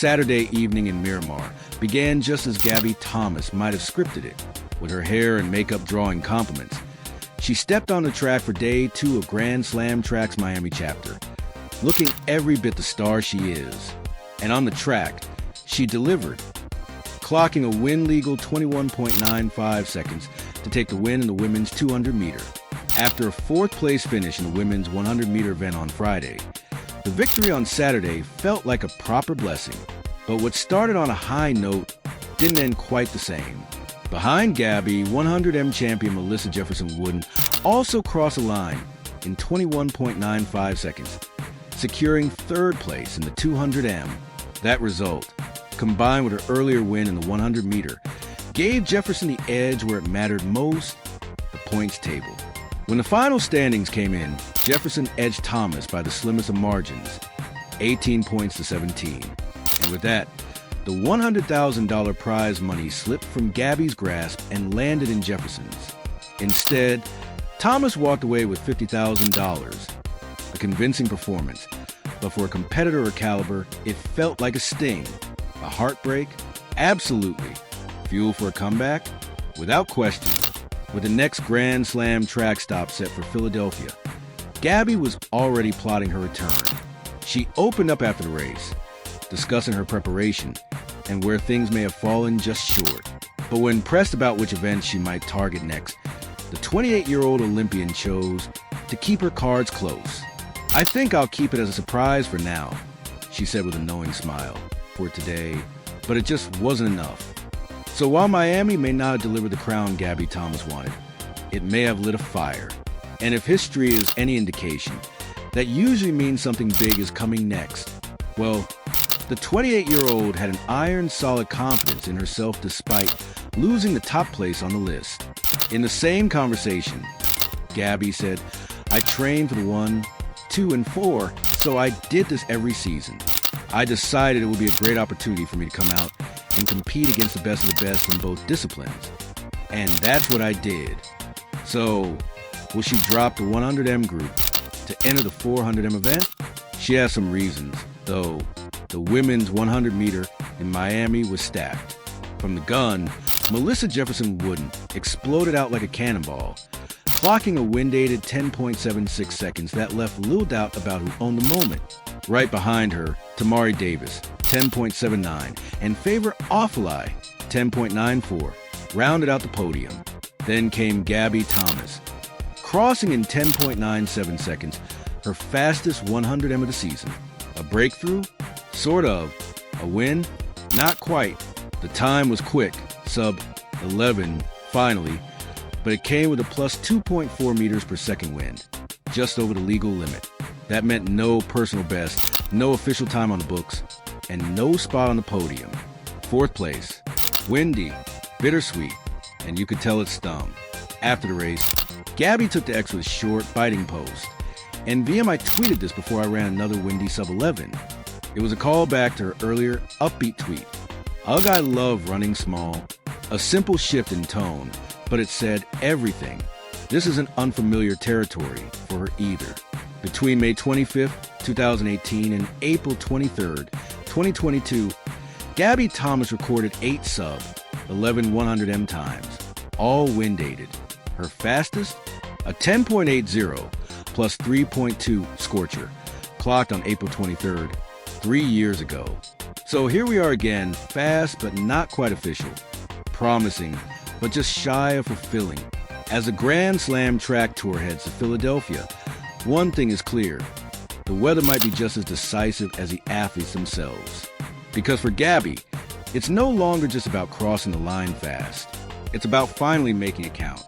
Saturday evening in Miramar began just as Gabby Thomas might have scripted it, with her hair and makeup drawing compliments. She stepped on the track for day 2 of Grand Slam Track's Miami chapter, looking every bit the star she is. And on the track, she delivered, clocking a win-legal 21.95 seconds to take the win in the women's 200-meter. After a 4th-place finish in the women's 100-meter event on Friday, the victory on Saturday felt like a proper blessing. But what started on a high note didn't end quite the same. Behind Gabby, 100M champion Melissa Jefferson-Wooden also crossed a line in 21.95 seconds, securing 3rd place in the 200M. That result, combined with her earlier win in the 100-meter, gave Jefferson the edge where it mattered most, the points table. When the final standings came in, Jefferson edged Thomas by the slimmest of margins, 18 points to 17. And with that, the $100,000 prize money slipped from Gabby's grasp and landed in Jefferson's. Instead, Thomas walked away with $50,000, a convincing performance, but for a competitor her caliber, it felt like a sting, a heartbreak, absolutely. Fuel for a comeback? Without question. With the next Grand Slam track stop set for Philadelphia, Gabby was already plotting her return. She opened up after the race, discussing her preparation and where things may have fallen just short. But when pressed about which events she might target next, the 28-year-old Olympian chose to keep her cards close. "I think I'll keep it as a surprise for now," she said with a knowing smile, "for today, but it just wasn't enough." So while Miami may not have delivered the crown Gabby Thomas wanted, it may have lit a fire. And if history is any indication, that usually means something big is coming next. Well, the 28-year-old had an iron-solid confidence in herself despite losing the top place on the list. In the same conversation, Gabby said, "I trained for the 1, 2, and 4, so I did this every season. I decided it would be a great opportunity for me to come out and compete against the best of the best in both disciplines. And that's what I did." So, will she drop the 100M group to enter the 400M event? She has some reasons, though. The women's 100-meter in Miami was stacked. From the gun, Melissa Jefferson-Wooden exploded out like a cannonball, clocking a wind-aided 10.76 seconds that left little doubt about who owned the moment. Right behind her, Tamari 10.79, and Favour Ofili, 10.94, rounded out the podium. Then came Gabby Thomas, crossing in 10.97 seconds, her fastest 100M of the season. A breakthrough? Sort of. A win? Not quite. The time was quick, sub 11 finally, but it came with a plus 2.4 meters per second wind, just over the legal limit. That meant no personal best, no official time on the books, and no spot on the podium. 4th place, windy, bittersweet, and you could tell it stung. After the race, Gabby took the X with a short, biting post. And I tweeted this before I ran another windy sub-11. It was a callback to her earlier upbeat tweet. "Ugh, I love running small." A simple shift in tone, but it said everything. This isn't unfamiliar territory for her either. Between May 25th, 2018 and April 23rd, 2022, Gabby Thomas recorded 8 sub-11 100M times, all wind-aided. Her fastest? A 10.80 plus 3.2 scorcher, clocked on April 23rd, 3 years ago. So here we are again, fast but not quite official, promising but just shy of fulfilling. As the Grand Slam track tour heads to Philadelphia, one thing is clear: the weather might be just as decisive as the athletes themselves. Because for Gabby, it's no longer just about crossing the line fast. It's about finally making it count.